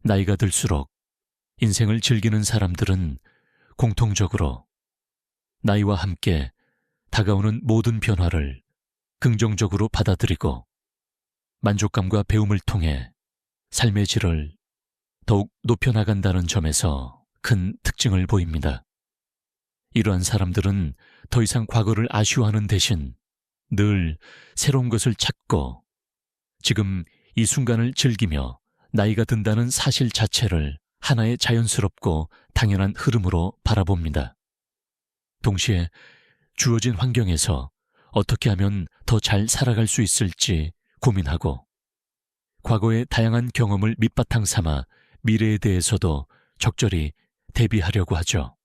나이가 들수록 인생을 즐기는 사람들은 공통적으로 나이와 함께 다가오는 모든 변화를 긍정적으로 받아들이고 만족감과 배움을 통해 삶의 질을 더욱 높여나간다는 점에서 큰 특징을 보입니다. 이러한 사람들은 더 이상 과거를 아쉬워하는 대신 늘 새로운 것을 찾고 지금 이 순간을 즐기며 나이가 든다는 사실 자체를 하나의 자연스럽고 당연한 흐름으로 바라봅니다. 동시에 주어진 환경에서 어떻게 하면 더 잘 살아갈 수 있을지 고민하고 과거의 다양한 경험을 밑바탕 삼아 미래에 대해서도 적절히 대비하려고 하죠.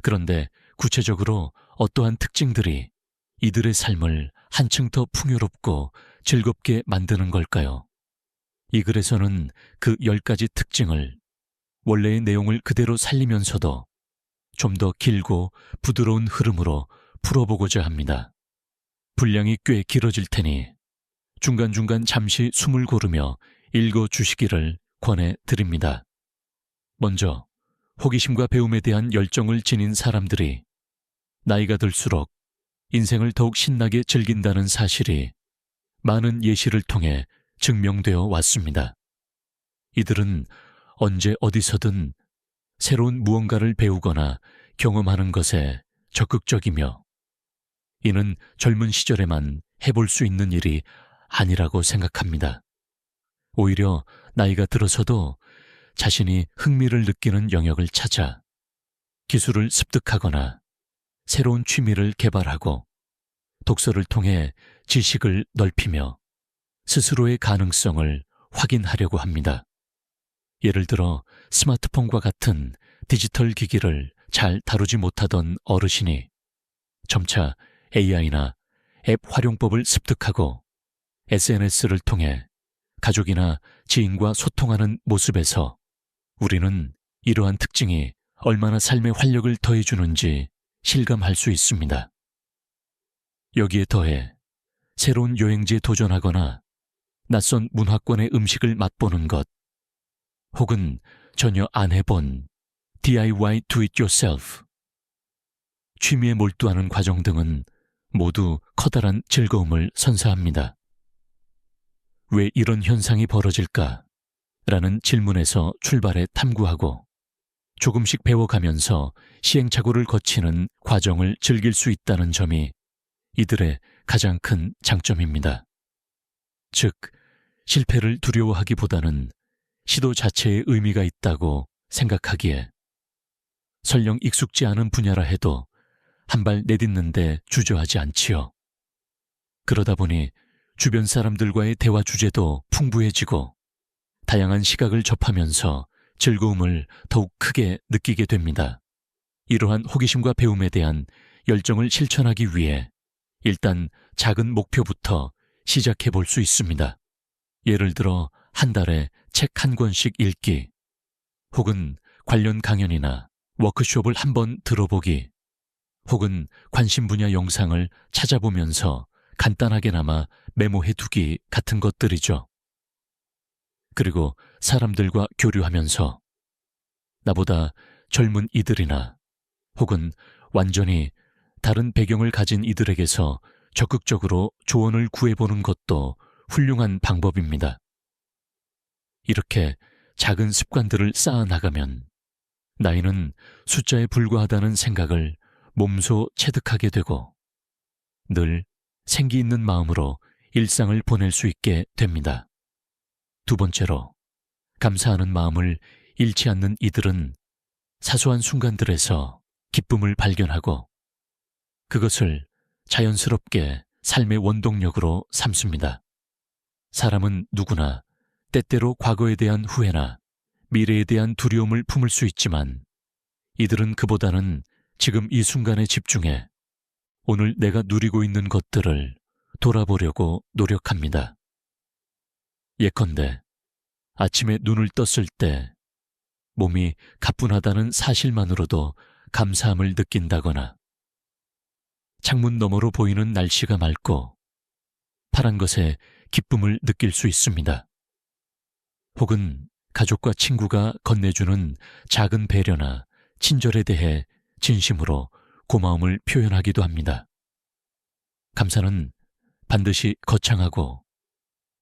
그런데 구체적으로 어떠한 특징들이 이들의 삶을 한층 더 풍요롭고 즐겁게 만드는 걸까요? 이 글에서는 그 10가지 특징을 원래의 내용을 그대로 살리면서도 좀 더 길고 부드러운 흐름으로 풀어보고자 합니다. 분량이 꽤 길어질 테니 중간중간 잠시 숨을 고르며 읽어주시기를 권해드립니다. 먼저 호기심과 배움에 대한 열정을 지닌 사람들이 나이가 들수록 인생을 더욱 신나게 즐긴다는 사실이 많은 예시를 통해 증명되어 왔습니다. 이들은 언제 어디서든 새로운 무언가를 배우거나 경험하는 것에 적극적이며 이는 젊은 시절에만 해볼 수 있는 일이 아니라고 생각합니다. 오히려 나이가 들어서도 자신이 흥미를 느끼는 영역을 찾아 기술을 습득하거나 새로운 취미를 개발하고 독서를 통해 지식을 넓히며 스스로의 가능성을 확인하려고 합니다. 예를 들어 스마트폰과 같은 디지털 기기를 잘 다루지 못하던 어르신이 점차 AI나 앱 활용법을 습득하고 SNS를 통해 가족이나 지인과 소통하는 모습에서 우리는 이러한 특징이 얼마나 삶에 활력을 더해주는지 실감할 수 있습니다. 여기에 더해 새로운 여행지에 도전하거나 낯선 문화권의 음식을 맛보는 것, 혹은 전혀 안 해본 DIY Do It Yourself, 취미에 몰두하는 과정 등은 모두 커다란 즐거움을 선사합니다. 왜 이런 현상이 벌어질까? 라는 질문에서 출발해 탐구하고 조금씩 배워가면서 시행착오를 거치는 과정을 즐길 수 있다는 점이 이들의 가장 큰 장점입니다. 즉, 실패를 두려워하기보다는 시도 자체에 의미가 있다고 생각하기에 설령 익숙지 않은 분야라 해도 한 발 내딛는데 주저하지 않지요. 그러다 보니 주변 사람들과의 대화 주제도 풍부해지고 다양한 시각을 접하면서 즐거움을 더욱 크게 느끼게 됩니다. 이러한 호기심과 배움에 대한 열정을 실천하기 위해 일단 작은 목표부터 시작해 볼 수 있습니다. 예를 들어 한 달에 책 한 권씩 읽기, 혹은 관련 강연이나 워크숍을 한번 들어보기, 혹은 관심 분야 영상을 찾아보면서 간단하게나마 메모해두기 같은 것들이죠. 그리고 사람들과 교류하면서 나보다 젊은 이들이나 혹은 완전히 다른 배경을 가진 이들에게서 적극적으로 조언을 구해보는 것도 훌륭한 방법입니다. 이렇게 작은 습관들을 쌓아나가면 나이는 숫자에 불과하다는 생각을 몸소 체득하게 되고 늘 생기 있는 마음으로 일상을 보낼 수 있게 됩니다. 두 번째로, 감사하는 마음을 잃지 않는 이들은 사소한 순간들에서 기쁨을 발견하고 그것을 자연스럽게 삶의 원동력으로 삼습니다. 사람은 누구나 때때로 과거에 대한 후회나 미래에 대한 두려움을 품을 수 있지만 이들은 그보다는 지금 이 순간에 집중해 오늘 내가 누리고 있는 것들을 돌아보려고 노력합니다. 예컨대 아침에 눈을 떴을 때 몸이 가뿐하다는 사실만으로도 감사함을 느낀다거나 창문 너머로 보이는 날씨가 맑고 파란 것에 기쁨을 느낄 수 있습니다. 혹은 가족과 친구가 건네주는 작은 배려나 친절에 대해 진심으로 고마움을 표현하기도 합니다. 감사는 반드시 거창하고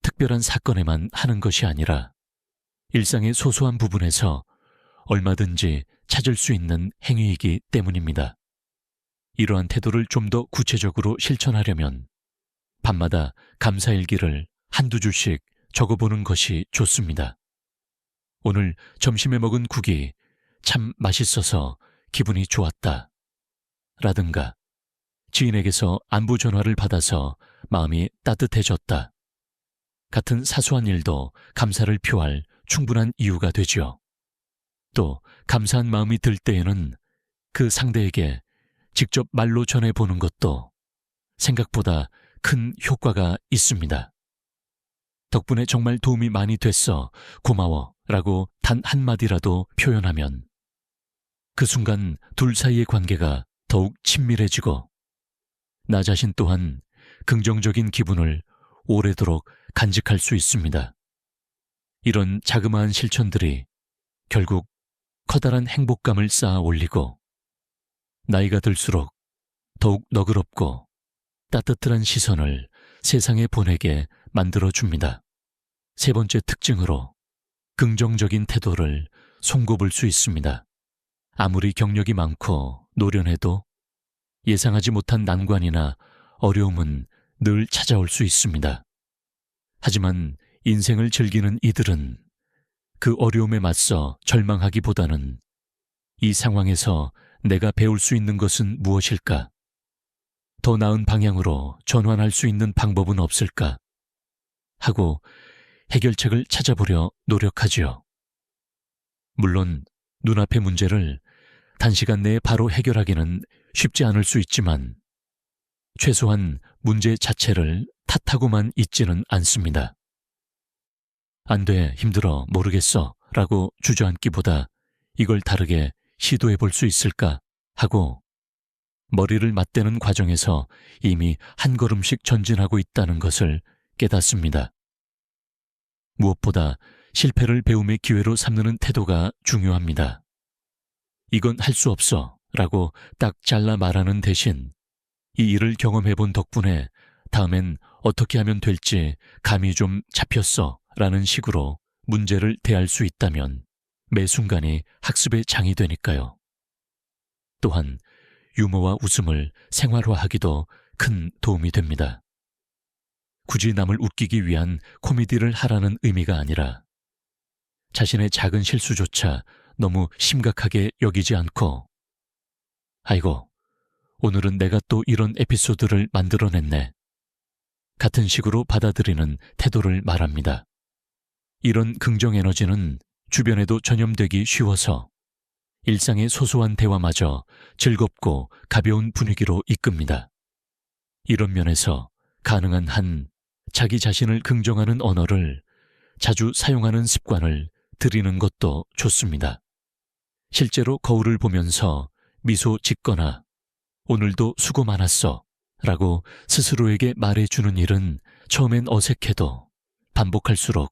특별한 사건에만 하는 것이 아니라 일상의 소소한 부분에서 얼마든지 찾을 수 있는 행위이기 때문입니다. 이러한 태도를 좀 더 구체적으로 실천하려면 밤마다 감사일기를 한두 줄씩 적어보는 것이 좋습니다. 오늘 점심에 먹은 국이 참 맛있어서 기분이 좋았다. 라든가 지인에게서 안부 전화를 받아서 마음이 따뜻해졌다. 같은 사소한 일도 감사를 표할 충분한 이유가 되지요. 또 감사한 마음이 들 때에는 그 상대에게 직접 말로 전해보는 것도 생각보다 큰 효과가 있습니다. 덕분에 정말 도움이 많이 됐어, 고마워 라고 단 한마디라도 표현하면 그 순간 둘 사이의 관계가 더욱 친밀해지고 나 자신 또한 긍정적인 기분을 오래도록 간직할 수 있습니다. 이런 자그마한 실천들이 결국 커다란 행복감을 쌓아 올리고 나이가 들수록 더욱 너그럽고 따뜻한 시선을 세상에 보내게 만들어줍니다. 세 번째 특징으로 긍정적인 태도를 손꼽을 수 있습니다. 아무리 경력이 많고 노련해도 예상하지 못한 난관이나 어려움은 늘 찾아올 수 있습니다. 하지만 인생을 즐기는 이들은 그 어려움에 맞서 절망하기보다는 이 상황에서 내가 배울 수 있는 것은 무엇일까? 더 나은 방향으로 전환할 수 있는 방법은 없을까? 하고 해결책을 찾아보려 노력하지요. 물론 눈앞의 문제를 단시간 내에 바로 해결하기는 쉽지 않을 수 있지만 최소한 문제 자체를 탓하고만 있지는 않습니다. 안 돼, 힘들어, 모르겠어 라고 주저앉기보다 이걸 다르게 시도해 볼 수 있을까 하고 머리를 맞대는 과정에서 이미 한 걸음씩 전진하고 있다는 것을 깨닫습니다. 무엇보다 실패를 배움의 기회로 삼는 태도가 중요합니다. 이건 할 수 없어 라고 딱 잘라 말하는 대신 이 일을 경험해 본 덕분에 다음엔 어떻게 하면 될지 감이 좀 잡혔어 라는 식으로 문제를 대할 수 있다면 매 순간이 학습의 장이 되니까요. 또한 유머와 웃음을 생활화하기도 큰 도움이 됩니다. 굳이 남을 웃기기 위한 코미디를 하라는 의미가 아니라 자신의 작은 실수조차 너무 심각하게 여기지 않고 아이고, 오늘은 내가 또 이런 에피소드를 만들어냈네. 같은 식으로 받아들이는 태도를 말합니다. 이런 긍정 에너지는 주변에도 전염되기 쉬워서 일상의 소소한 대화마저 즐겁고 가벼운 분위기로 이끕니다. 이런 면에서 가능한 한 자기 자신을 긍정하는 언어를 자주 사용하는 습관을 들이는 것도 좋습니다. 실제로 거울을 보면서 미소 짓거나 오늘도 수고 많았어 라고 스스로에게 말해주는 일은 처음엔 어색해도 반복할수록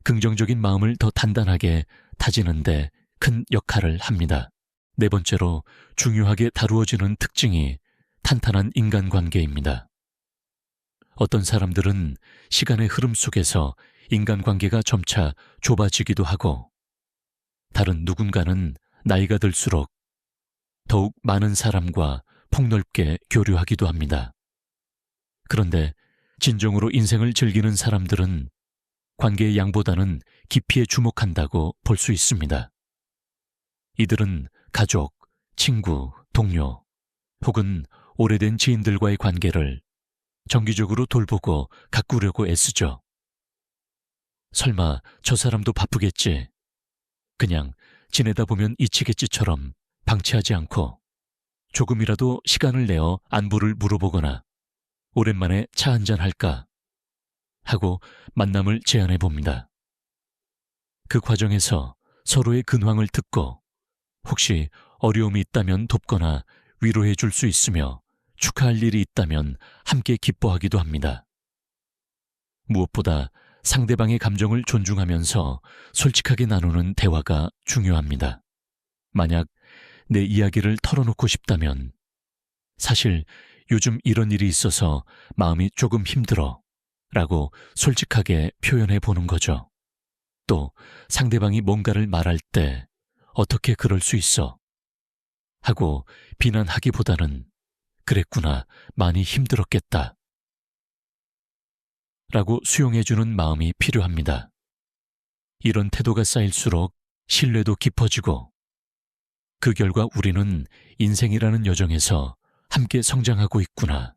긍정적인 마음을 더 단단하게 다지는데 큰 역할을 합니다. 네 번째로 중요하게 다루어지는 특징이 탄탄한 인간관계입니다. 어떤 사람들은 시간의 흐름 속에서 인간관계가 점차 좁아지기도 하고 다른 누군가는 나이가 들수록 더욱 많은 사람과 폭넓게 교류하기도 합니다. 그런데 진정으로 인생을 즐기는 사람들은 관계의 양보다는 깊이에 주목한다고 볼 수 있습니다. 이들은 가족, 친구, 동료 혹은 오래된 지인들과의 관계를 정기적으로 돌보고 가꾸려고 애쓰죠. 설마 저 사람도 바쁘겠지, 그냥 지내다 보면 잊히겠지처럼 방치하지 않고 조금이라도 시간을 내어 안부를 물어보거나 오랜만에 차 한잔 할까 하고 만남을 제안해 봅니다. 그 과정에서 서로의 근황을 듣고 혹시 어려움이 있다면 돕거나 위로해 줄 수 있으며 축하할 일이 있다면 함께 기뻐하기도 합니다. 무엇보다 상대방의 감정을 존중하면서 솔직하게 나누는 대화가 중요합니다. 만약 내 이야기를 털어놓고 싶다면 사실 요즘 이런 일이 있어서 마음이 조금 힘들어 라고 솔직하게 표현해 보는 거죠. 또 상대방이 뭔가를 말할 때 어떻게 그럴 수 있어? 하고 비난하기보다는 그랬구나, 많이 힘들었겠다 라고 수용해주는 마음이 필요합니다. 이런 태도가 쌓일수록 신뢰도 깊어지고 그 결과 우리는 인생이라는 여정에서 함께 성장하고 있구나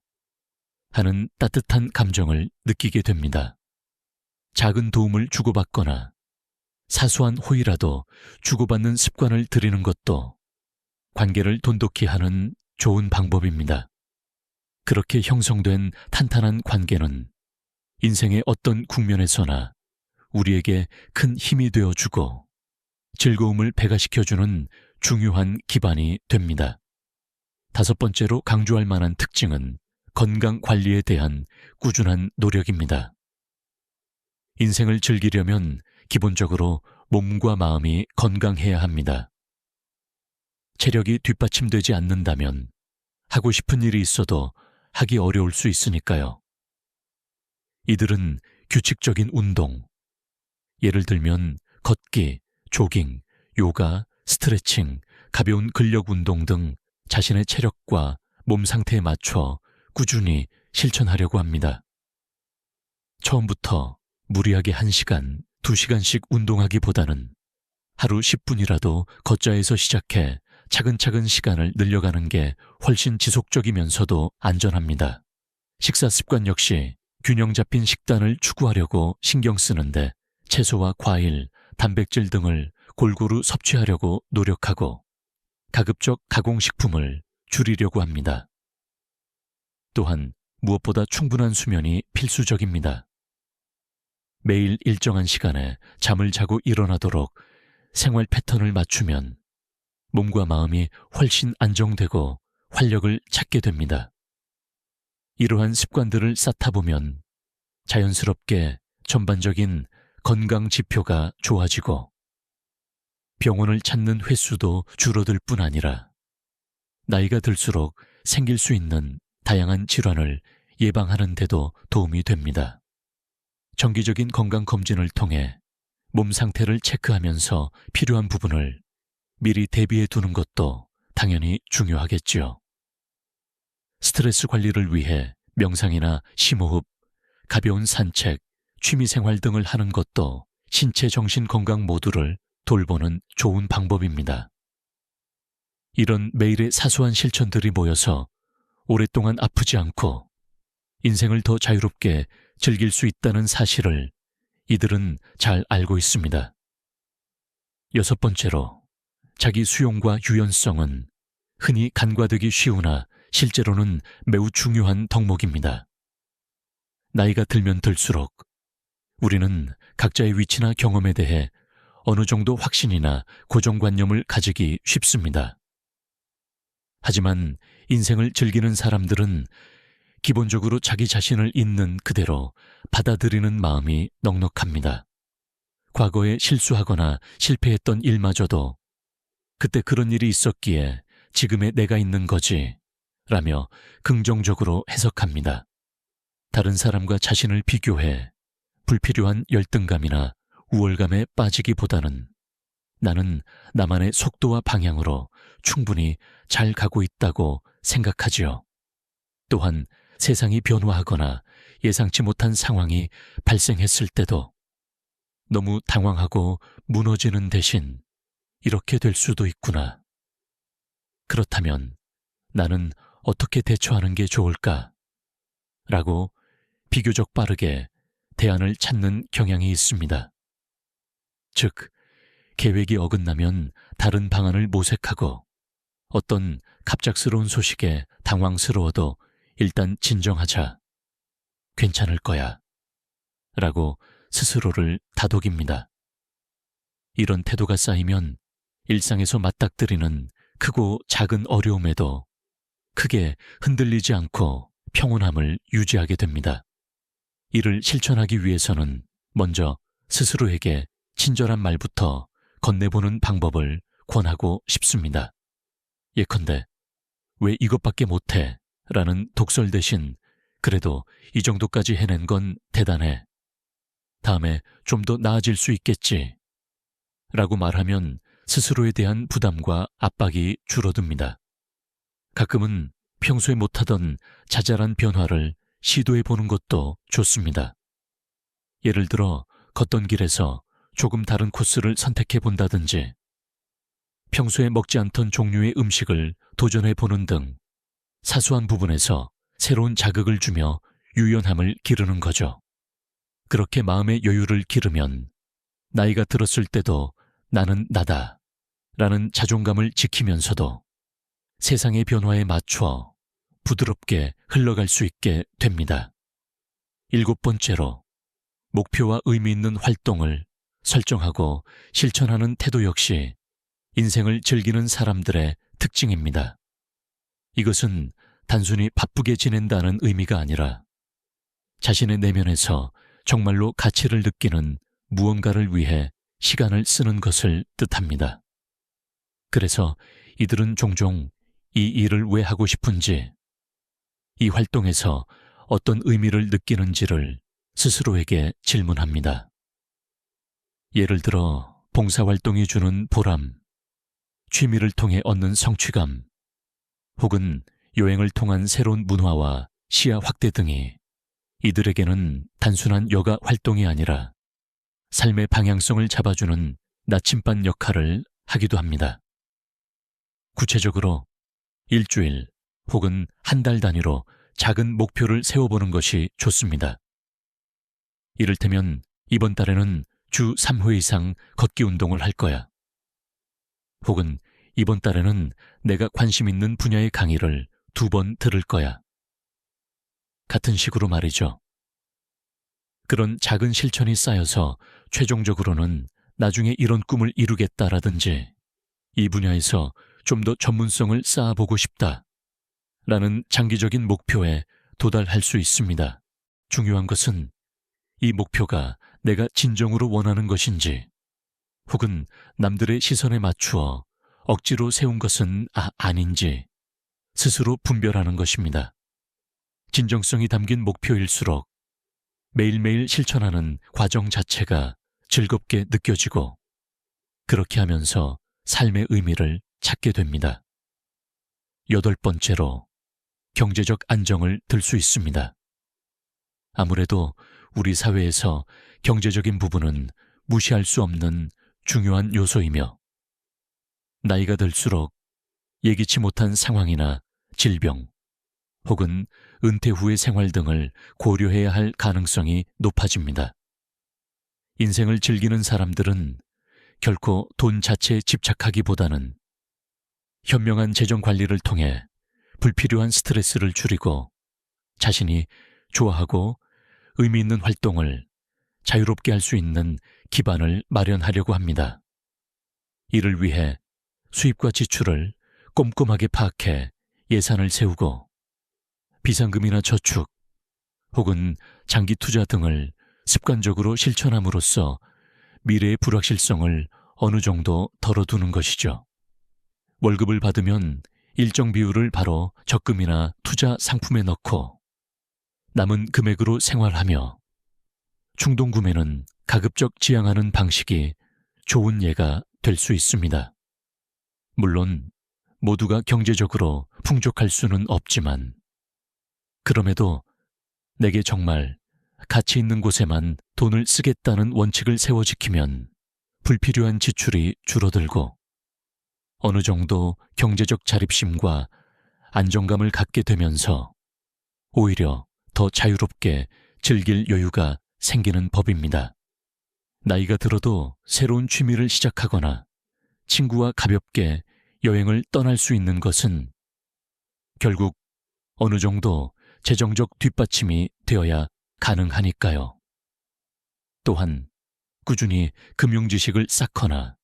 하는 따뜻한 감정을 느끼게 됩니다. 작은 도움을 주고받거나 사소한 호의라도 주고받는 습관을 들이는 것도 관계를 돈독히 하는 좋은 방법입니다. 그렇게 형성된 탄탄한 관계는 인생의 어떤 국면에서나 우리에게 큰 힘이 되어주고 즐거움을 배가시켜주는 중요한 기반이 됩니다. 5번째로 강조할 만한 특징은 건강 관리에 대한 꾸준한 노력입니다. 인생을 즐기려면 기본적으로 몸과 마음이 건강해야 합니다. 체력이 뒷받침되지 않는다면 하고 싶은 일이 있어도 하기 어려울 수 있으니까요. 이들은 규칙적인 운동, 예를 들면 걷기, 조깅, 요가, 스트레칭, 가벼운 근력 운동 등 자신의 체력과 몸 상태에 맞춰 꾸준히 실천하려고 합니다. 처음부터 무리하게 1시간, 2시간씩 운동하기보다는 하루 10분이라도 걷자에서 시작해 차근차근 시간을 늘려가는 게 훨씬 지속적이면서도 안전합니다. 식사 습관 역시 균형 잡힌 식단을 추구하려고 신경 쓰는데 채소와 과일, 단백질 등을 골고루 섭취하려고 노력하고 가급적 가공식품을 줄이려고 합니다. 또한 무엇보다 충분한 수면이 필수적입니다. 매일 일정한 시간에 잠을 자고 일어나도록 생활 패턴을 맞추면 몸과 마음이 훨씬 안정되고 활력을 찾게 됩니다. 이러한 습관들을 쌓다 보면 자연스럽게 전반적인 건강 지표가 좋아지고 병원을 찾는 횟수도 줄어들 뿐 아니라 나이가 들수록 생길 수 있는 다양한 질환을 예방하는 데도 도움이 됩니다. 정기적인 건강검진을 통해 몸 상태를 체크하면서 필요한 부분을 미리 대비해 두는 것도 당연히 중요하겠지요. 스트레스 관리를 위해 명상이나 심호흡, 가벼운 산책, 취미생활 등을 하는 것도 신체 정신 건강 모두를 돌보는 좋은 방법입니다. 이런 매일의 사소한 실천들이 모여서 오랫동안 아프지 않고 인생을 더 자유롭게 즐길 수 있다는 사실을 이들은 잘 알고 있습니다. 6번째로 자기 수용과 유연성은 흔히 간과되기 쉬우나 실제로는 매우 중요한 덕목입니다. 나이가 들면 들수록 우리는 각자의 위치나 경험에 대해 어느 정도 확신이나 고정관념을 가지기 쉽습니다. 하지만 인생을 즐기는 사람들은 기본적으로 자기 자신을 있는 그대로 받아들이는 마음이 넉넉합니다. 과거에 실수하거나 실패했던 일마저도 그때 그런 일이 있었기에 지금의 내가 있는 거지 라며 긍정적으로 해석합니다. 다른 사람과 자신을 비교해 불필요한 열등감이나 우월감에 빠지기보다는 나는 나만의 속도와 방향으로 충분히 잘 가고 있다고 생각하지요. 또한 세상이 변화하거나 예상치 못한 상황이 발생했을 때도 너무 당황하고 무너지는 대신 이렇게 될 수도 있구나. 그렇다면 나는 어떻게 대처하는 게 좋을까? 라고 비교적 빠르게 대안을 찾는 경향이 있습니다. 즉, 계획이 어긋나면 다른 방안을 모색하고 어떤 갑작스러운 소식에 당황스러워도 일단 진정하자. 괜찮을 거야. 라고 스스로를 다독입니다. 이런 태도가 쌓이면 일상에서 맞닥뜨리는 크고 작은 어려움에도 크게 흔들리지 않고 평온함을 유지하게 됩니다. 이를 실천하기 위해서는 먼저 스스로에게 친절한 말부터 건네보는 방법을 권하고 싶습니다. 예컨대 왜 이것밖에 못해? 라는 독설 대신 그래도 이 정도까지 해낸 건 대단해. 다음에 좀 더 나아질 수 있겠지. 라고 말하면 스스로에 대한 부담과 압박이 줄어듭니다. 가끔은 평소에 못하던 자잘한 변화를 시도해 보는 것도 좋습니다. 예를 들어 걷던 길에서 조금 다른 코스를 선택해 본다든지, 평소에 먹지 않던 종류의 음식을 도전해 보는 등 사소한 부분에서 새로운 자극을 주며 유연함을 기르는 거죠. 그렇게 마음의 여유를 기르면 나이가 들었을 때도 나는 나다 라는 자존감을 지키면서도 세상의 변화에 맞춰 부드럽게 흘러갈 수 있게 됩니다. 7번째로, 목표와 의미 있는 활동을 설정하고 실천하는 태도 역시 인생을 즐기는 사람들의 특징입니다. 이것은 단순히 바쁘게 지낸다는 의미가 아니라 자신의 내면에서 정말로 가치를 느끼는 무언가를 위해 시간을 쓰는 것을 뜻합니다. 그래서 이들은 종종 이 일을 왜 하고 싶은지, 이 활동에서 어떤 의미를 느끼는지를 스스로에게 질문합니다. 예를 들어 봉사활동이 주는 보람, 취미를 통해 얻는 성취감, 혹은 여행을 통한 새로운 문화와 시야 확대 등이 이들에게는 단순한 여가 활동이 아니라 삶의 방향성을 잡아주는 나침반 역할을 하기도 합니다. 구체적으로 일주일 혹은 한 달 단위로 작은 목표를 세워보는 것이 좋습니다. 이를테면 이번 달에는 주 3회 이상 걷기 운동을 할 거야. 혹은 이번 달에는 내가 관심 있는 분야의 강의를 2번 들을 거야. 같은 식으로 말이죠. 그런 작은 실천이 쌓여서 최종적으로는 나중에 이런 꿈을 이루겠다라든지 이 분야에서 좀 더 전문성을 쌓아보고 싶다 라는 장기적인 목표에 도달할 수 있습니다. 중요한 것은 이 목표가 내가 진정으로 원하는 것인지, 혹은 남들의 시선에 맞추어 억지로 세운 것은 아닌지 스스로 분별하는 것입니다. 진정성이 담긴 목표일수록 매일매일 실천하는 과정 자체가 즐겁게 느껴지고, 그렇게 하면서 삶의 의미를 찾게 됩니다. 8번째로, 경제적 안정을 들 수 있습니다. 아무래도 우리 사회에서 경제적인 부분은 무시할 수 없는 중요한 요소이며, 나이가 들수록 예기치 못한 상황이나 질병, 혹은 은퇴 후의 생활 등을 고려해야 할 가능성이 높아집니다. 인생을 즐기는 사람들은 결코 돈 자체에 집착하기보다는 현명한 재정 관리를 통해 불필요한 스트레스를 줄이고 자신이 좋아하고 의미 있는 활동을 자유롭게 할 수 있는 기반을 마련하려고 합니다. 이를 위해 수입과 지출을 꼼꼼하게 파악해 예산을 세우고 비상금이나 저축 혹은 장기 투자 등을 습관적으로 실천함으로써 미래의 불확실성을 어느 정도 덜어두는 것이죠. 월급을 받으면 일정 비율을 바로 적금이나 투자 상품에 넣고 남은 금액으로 생활하며 충동 구매는 가급적 지양하는 방식이 좋은 예가 될 수 있습니다. 물론 모두가 경제적으로 풍족할 수는 없지만, 그럼에도 내게 정말 가치 있는 곳에만 돈을 쓰겠다는 원칙을 세워 지키면 불필요한 지출이 줄어들고 어느 정도 경제적 자립심과 안정감을 갖게 되면서 오히려 더 자유롭게 즐길 여유가 생기는 법입니다. 나이가 들어도 새로운 취미를 시작하거나 친구와 가볍게 여행을 떠날 수 있는 것은 결국 어느 정도 재정적 뒷받침이 되어야 가능하니까요. 또한 꾸준히 금융 지식을 쌓거나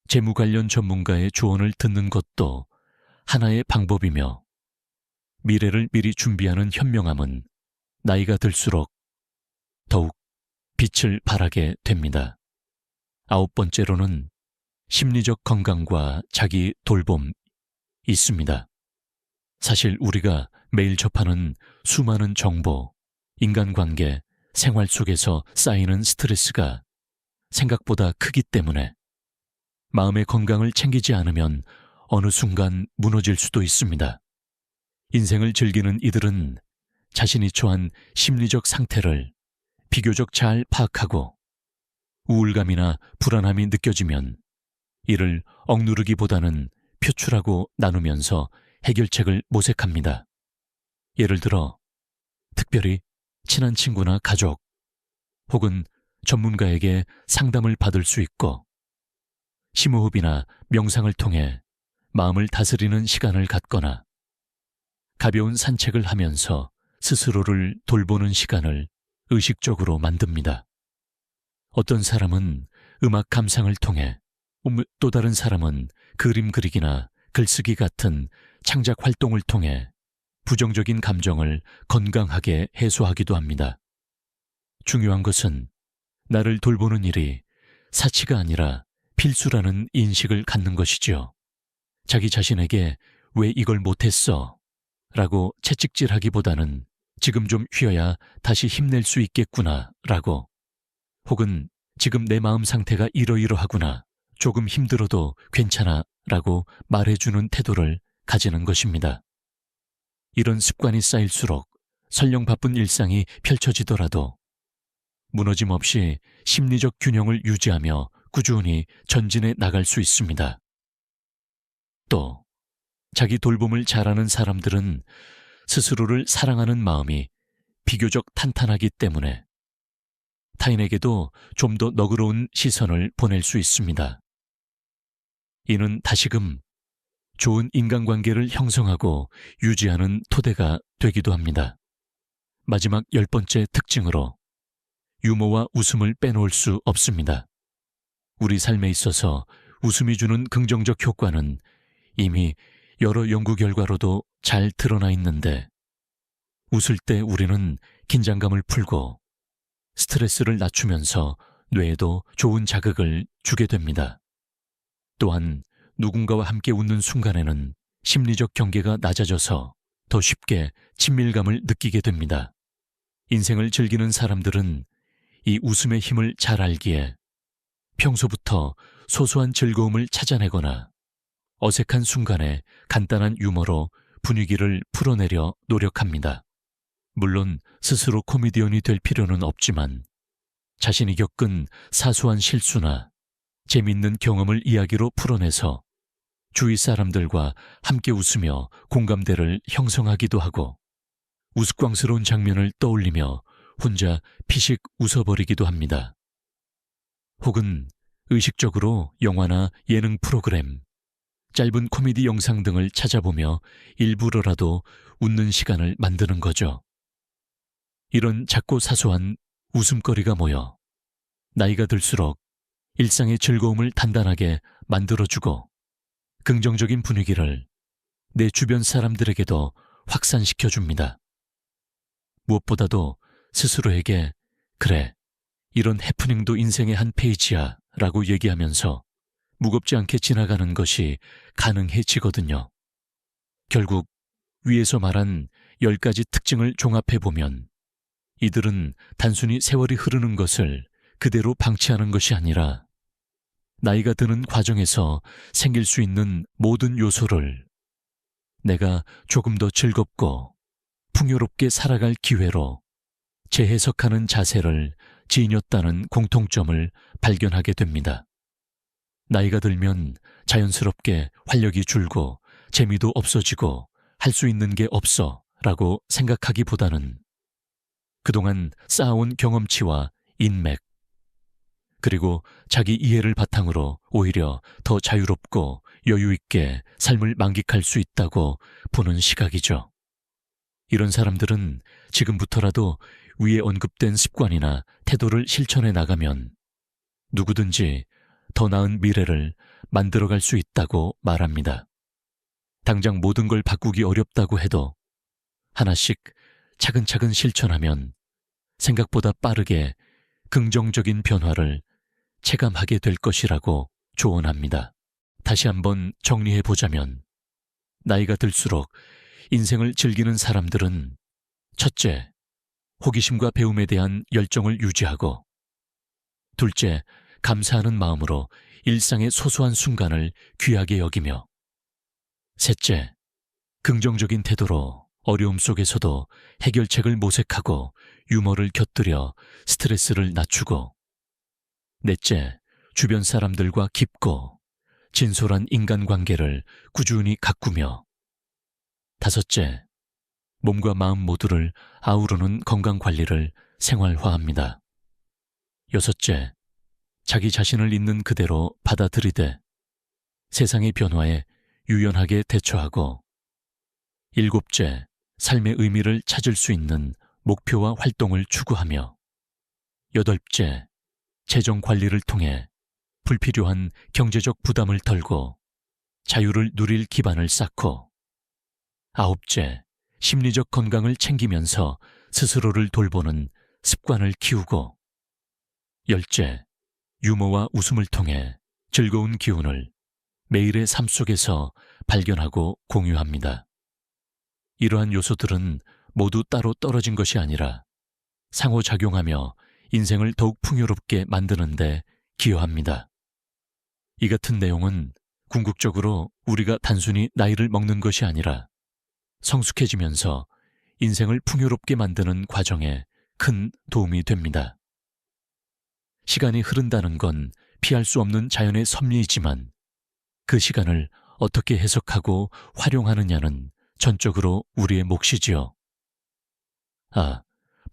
재무 관련 전문가의 조언을 듣는 것도 하나의 방법이며, 미래를 미리 준비하는 현명함은 나이가 들수록 더욱 빛을 발하게 됩니다. 9번째로는 심리적 건강과 자기 돌봄 있습니다. 사실 우리가 매일 접하는 수많은 정보, 인간관계, 생활 속에서 쌓이는 스트레스가 생각보다 크기 때문에 마음의 건강을 챙기지 않으면 어느 순간 무너질 수도 있습니다. 인생을 즐기는 이들은 자신이 처한 심리적 상태를 비교적 잘 파악하고 우울감이나 불안함이 느껴지면 이를 억누르기보다는 표출하고 나누면서 해결책을 모색합니다. 예를 들어 특별히 친한 친구나 가족 혹은 전문가에게 상담을 받을 수 있고 심호흡이나 명상을 통해 마음을 다스리는 시간을 갖거나 가벼운 산책을 하면서 스스로를 돌보는 시간을 의식적으로 만듭니다. 어떤 사람은 음악 감상을 통해, 또 다른 사람은 그림 그리기나 글쓰기 같은 창작 활동을 통해 부정적인 감정을 건강하게 해소하기도 합니다. 중요한 것은 나를 돌보는 일이 사치가 아니라 필수라는 인식을 갖는 것이죠. 자기 자신에게 왜 이걸 못했어? 라고 채찍질하기보다는 지금 좀 쉬어야 다시 힘낼 수 있겠구나 라고, 혹은 지금 내 마음 상태가 이러이러하구나, 조금 힘들어도 괜찮아 라고 말해주는 태도를 가지는 것입니다. 이런 습관이 쌓일수록 설령 바쁜 일상이 펼쳐지더라도 무너짐 없이 심리적 균형을 유지하며 꾸준히 전진해 나갈 수 있습니다. 또 자기 돌봄을 잘하는 사람들은 스스로를 사랑하는 마음이 비교적 탄탄하기 때문에 타인에게도 좀 더 너그러운 시선을 보낼 수 있습니다. 이는 다시금 좋은 인간관계를 형성하고 유지하는 토대가 되기도 합니다. 마지막 10번째 특징으로 유머와 웃음을 빼놓을 수 없습니다. 우리 삶에 있어서 웃음이 주는 긍정적 효과는 이미 여러 연구 결과로도 잘 드러나 있는데, 웃을 때 우리는 긴장감을 풀고 스트레스를 낮추면서 뇌에도 좋은 자극을 주게 됩니다. 또한 누군가와 함께 웃는 순간에는 심리적 경계가 낮아져서 더 쉽게 친밀감을 느끼게 됩니다. 인생을 즐기는 사람들은 이 웃음의 힘을 잘 알기에 평소부터 소소한 즐거움을 찾아내거나 어색한 순간에 간단한 유머로 분위기를 풀어내려 노력합니다. 물론 스스로 코미디언이 될 필요는 없지만 자신이 겪은 사소한 실수나 재미있는 경험을 이야기로 풀어내서 주위 사람들과 함께 웃으며 공감대를 형성하기도 하고 우스꽝스러운 장면을 떠올리며 혼자 피식 웃어버리기도 합니다. 혹은 의식적으로 영화나 예능 프로그램, 짧은 코미디 영상 등을 찾아보며 일부러라도 웃는 시간을 만드는 거죠. 이런 작고 사소한 웃음거리가 모여 나이가 들수록 일상의 즐거움을 단단하게 만들어주고 긍정적인 분위기를 내 주변 사람들에게도 확산시켜줍니다. 무엇보다도 스스로에게 그래, 이런 해프닝도 인생의 한 페이지야 라고 얘기하면서 무겁지 않게 지나가는 것이 가능해지거든요. 결국 위에서 말한 10가지 특징을 종합해보면 이들은 단순히 세월이 흐르는 것을 그대로 방치하는 것이 아니라 나이가 드는 과정에서 생길 수 있는 모든 요소를 내가 조금 더 즐겁고 풍요롭게 살아갈 기회로 재해석하는 자세를 지녔다는 공통점을 발견하게 됩니다. 나이가 들면 자연스럽게 활력이 줄고 재미도 없어지고 할 수 있는 게 없어 라고 생각하기보다는 그동안 쌓아온 경험치와 인맥, 그리고 자기 이해를 바탕으로 오히려 더 자유롭고 여유 있게 삶을 만끽할 수 있다고 보는 시각이죠. 이런 사람들은 지금부터라도 위에 언급된 습관이나 태도를 실천해 나가면 누구든지 더 나은 미래를 만들어갈 수 있다고 말합니다. 당장 모든 걸 바꾸기 어렵다고 해도 하나씩 차근차근 실천하면 생각보다 빠르게 긍정적인 변화를 체감하게 될 것이라고 조언합니다. 다시 한번 정리해 보자면, 나이가 들수록 인생을 즐기는 사람들은 첫째, 호기심과 배움에 대한 열정을 유지하고, 둘째, 감사하는 마음으로 일상의 소소한 순간을 귀하게 여기며, 셋째, 긍정적인 태도로 어려움 속에서도 해결책을 모색하고 유머를 곁들여 스트레스를 낮추고, 넷째, 주변 사람들과 깊고 진솔한 인간관계를 꾸준히 가꾸며, 다섯째, 몸과 마음 모두를 아우르는 건강관리를 생활화합니다. 여섯째, 자기 자신을 있는 그대로 받아들이되 세상의 변화에 유연하게 대처하고, 일곱째, 삶의 의미를 찾을 수 있는 목표와 활동을 추구하며, 여덟째, 재정 관리를 통해 불필요한 경제적 부담을 덜고 자유를 누릴 기반을 쌓고, 아홉째, 심리적 건강을 챙기면서 스스로를 돌보는 습관을 키우고, 열째, 유머와 웃음을 통해 즐거운 기운을 매일의 삶 속에서 발견하고 공유합니다. 이러한 요소들은 모두 따로 떨어진 것이 아니라 상호작용하며 인생을 더욱 풍요롭게 만드는 데 기여합니다. 이 같은 내용은 궁극적으로 우리가 단순히 나이를 먹는 것이 아니라 성숙해지면서 인생을 풍요롭게 만드는 과정에 큰 도움이 됩니다. 시간이 흐른다는 건 피할 수 없는 자연의 섭리이지만, 그 시간을 어떻게 해석하고 활용하느냐는 전적으로 우리의 몫이지요. 아,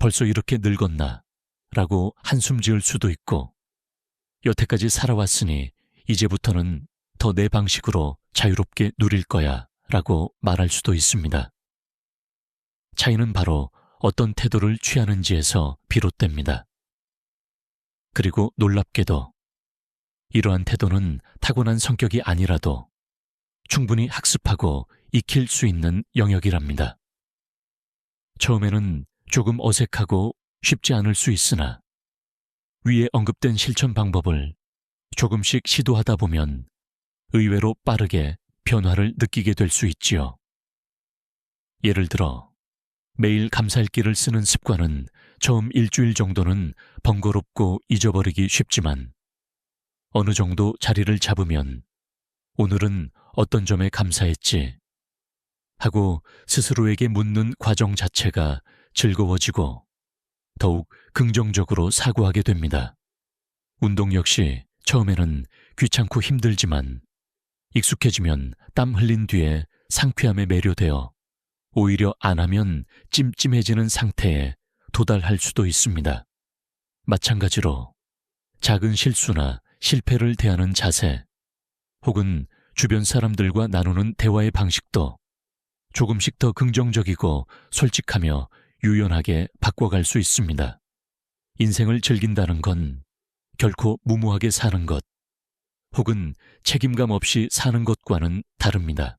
벌써 이렇게 늙었나 라고 한숨 지을 수도 있고, 여태까지 살아왔으니 이제부터는 더 내 방식으로 자유롭게 누릴 거야 라고 말할 수도 있습니다. 차이는 바로 어떤 태도를 취하는지에서 비롯됩니다. 그리고 놀랍게도 이러한 태도는 타고난 성격이 아니라도 충분히 학습하고 익힐 수 있는 영역이랍니다. 처음에는 조금 어색하고 쉽지 않을 수 있으나 위에 언급된 실천 방법을 조금씩 시도하다 보면 의외로 빠르게 변화를 느끼게 될 수 있지요. 예를 들어 매일 감사일기를 쓰는 습관은 처음 일주일 정도는 번거롭고 잊어버리기 쉽지만, 어느 정도 자리를 잡으면 오늘은 어떤 점에 감사했지 하고 스스로에게 묻는 과정 자체가 즐거워지고 더욱 긍정적으로 사고하게 됩니다. 운동 역시 처음에는 귀찮고 힘들지만 익숙해지면 땀 흘린 뒤에 상쾌함에 매료되어 오히려 안 하면 찜찜해지는 상태에 도달할 수도 있습니다. 마찬가지로 작은 실수나 실패를 대하는 자세, 혹은 주변 사람들과 나누는 대화의 방식도 조금씩 더 긍정적이고 솔직하며 유연하게 바꿔갈 수 있습니다. 인생을 즐긴다는 건 결코 무모하게 사는 것, 혹은 책임감 없이 사는 것과는 다릅니다.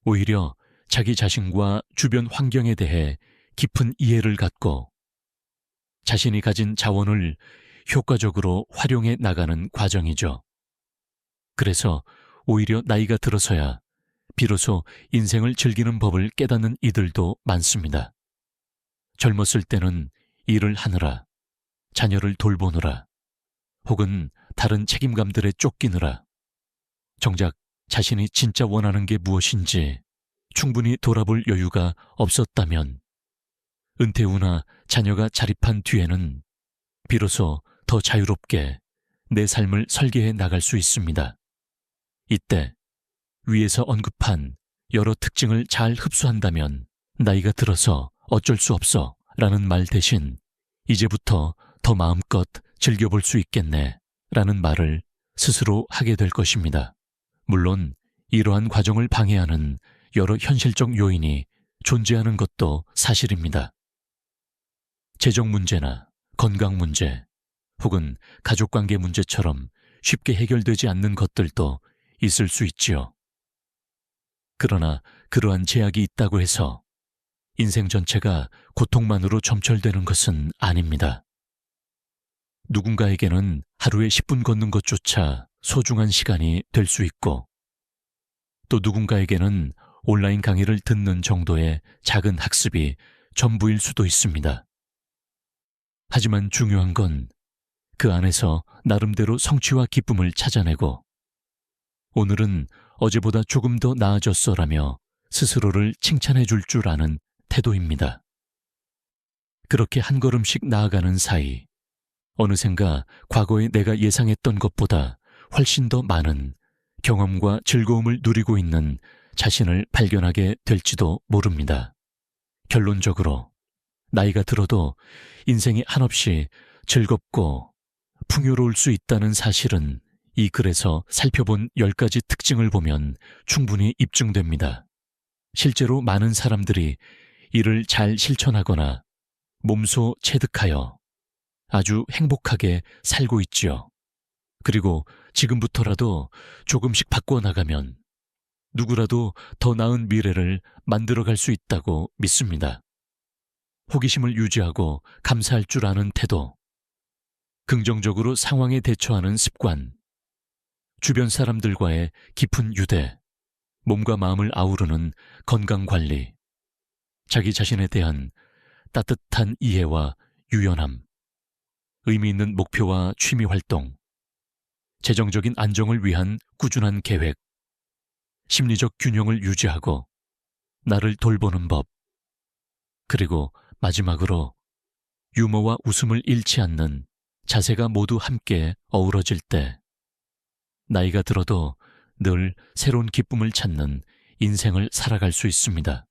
오히려 자기 자신과 주변 환경에 대해 깊은 이해를 갖고 자신이 가진 자원을 효과적으로 활용해 나가는 과정이죠. 그래서 오히려 나이가 들어서야 비로소 인생을 즐기는 법을 깨닫는 이들도 많습니다. 젊었을 때는 일을 하느라, 자녀를 돌보느라, 혹은 다른 책임감들에 쫓기느라 정작 자신이 진짜 원하는 게 무엇인지 충분히 돌아볼 여유가 없었다면, 은퇴 후나 자녀가 자립한 뒤에는 비로소 더 자유롭게 내 삶을 설계해 나갈 수 있습니다. 이때 위에서 언급한 여러 특징을 잘 흡수한다면 나이가 들어서 어쩔 수 없어 라는 말 대신 이제부터 더 마음껏 즐겨볼 수 있겠네 라는 말을 스스로 하게 될 것입니다. 물론 이러한 과정을 방해하는 여러 현실적 요인이 존재하는 것도 사실입니다. 재정 문제나 건강 문제, 혹은 가족관계 문제처럼 쉽게 해결되지 않는 것들도 있을 수 있지요. 그러나 그러한 제약이 있다고 해서 인생 전체가 고통만으로 점철되는 것은 아닙니다. 누군가에게는 하루에 10분 걷는 것조차 소중한 시간이 될 수 있고, 또 누군가에게는 온라인 강의를 듣는 정도의 작은 학습이 전부일 수도 있습니다. 하지만 중요한 건 그 안에서 나름대로 성취와 기쁨을 찾아내고, 오늘은 어제보다 조금 더 나아졌어라며 스스로를 칭찬해 줄 아는 태도입니다. 그렇게 한 걸음씩 나아가는 사이, 어느샌가 과거에 내가 예상했던 것보다 훨씬 더 많은 경험과 즐거움을 누리고 있는 자신을 발견하게 될지도 모릅니다. 결론적으로 나이가 들어도 인생이 한없이 즐겁고 풍요로울 수 있다는 사실은 이 글에서 살펴본 10가지 특징을 보면 충분히 입증됩니다. 실제로 많은 사람들이 이를 잘 실천하거나 몸소 체득하여 아주 행복하게 살고 있지요. 그리고 지금부터라도 조금씩 바꿔나가면 누구라도 더 나은 미래를 만들어갈 수 있다고 믿습니다. 호기심을 유지하고 감사할 줄 아는 태도, 긍정적으로 상황에 대처하는 습관, 주변 사람들과의 깊은 유대, 몸과 마음을 아우르는 건강관리, 자기 자신에 대한 따뜻한 이해와 유연함, 의미 있는 목표와 취미활동, 재정적인 안정을 위한 꾸준한 계획, 심리적 균형을 유지하고 나를 돌보는 법, 그리고 마지막으로 유머와 웃음을 잃지 않는 자세가 모두 함께 어우러질 때 나이가 들어도 늘 새로운 기쁨을 찾는 인생을 살아갈 수 있습니다.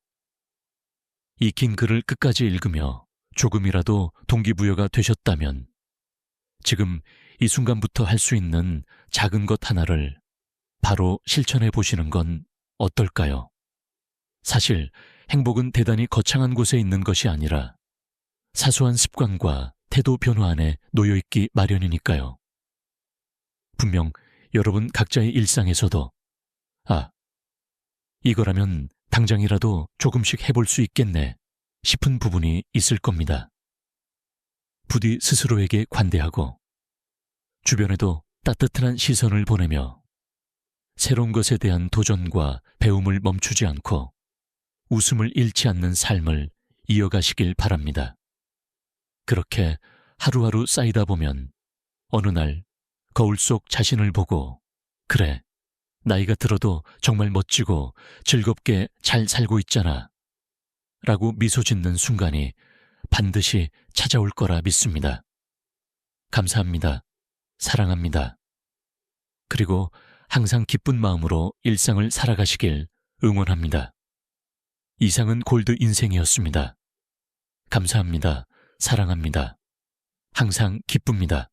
이 긴 글을 끝까지 읽으며 조금이라도 동기부여가 되셨다면 지금 이 순간부터 할 수 있는 작은 것 하나를 바로 실천해 보시는 건 어떨까요? 사실 행복은 대단히 거창한 곳에 있는 것이 아니라 사소한 습관과 태도 변화 안에 놓여있기 마련이니까요. 분명 여러분 각자의 일상에서도 이거라면 당장이라도 조금씩 해볼 수 있겠네 싶은 부분이 있을 겁니다. 부디 스스로에게 관대하고 주변에도 따뜻한 시선을 보내며 새로운 것에 대한 도전과 배움을 멈추지 않고 웃음을 잃지 않는 삶을 이어가시길 바랍니다. 그렇게 하루하루 쌓이다 보면 어느 날 거울 속 자신을 보고 그래, 나이가 들어도 정말 멋지고 즐겁게 잘 살고 있잖아 라고 미소 짓는 순간이 반드시 찾아올 거라 믿습니다. 감사합니다. 사랑합니다. 그리고 항상 기쁜 마음으로 일상을 살아가시길 응원합니다. 이상은 골드 인생이었습니다. 감사합니다. 사랑합니다. 항상 기쁩니다.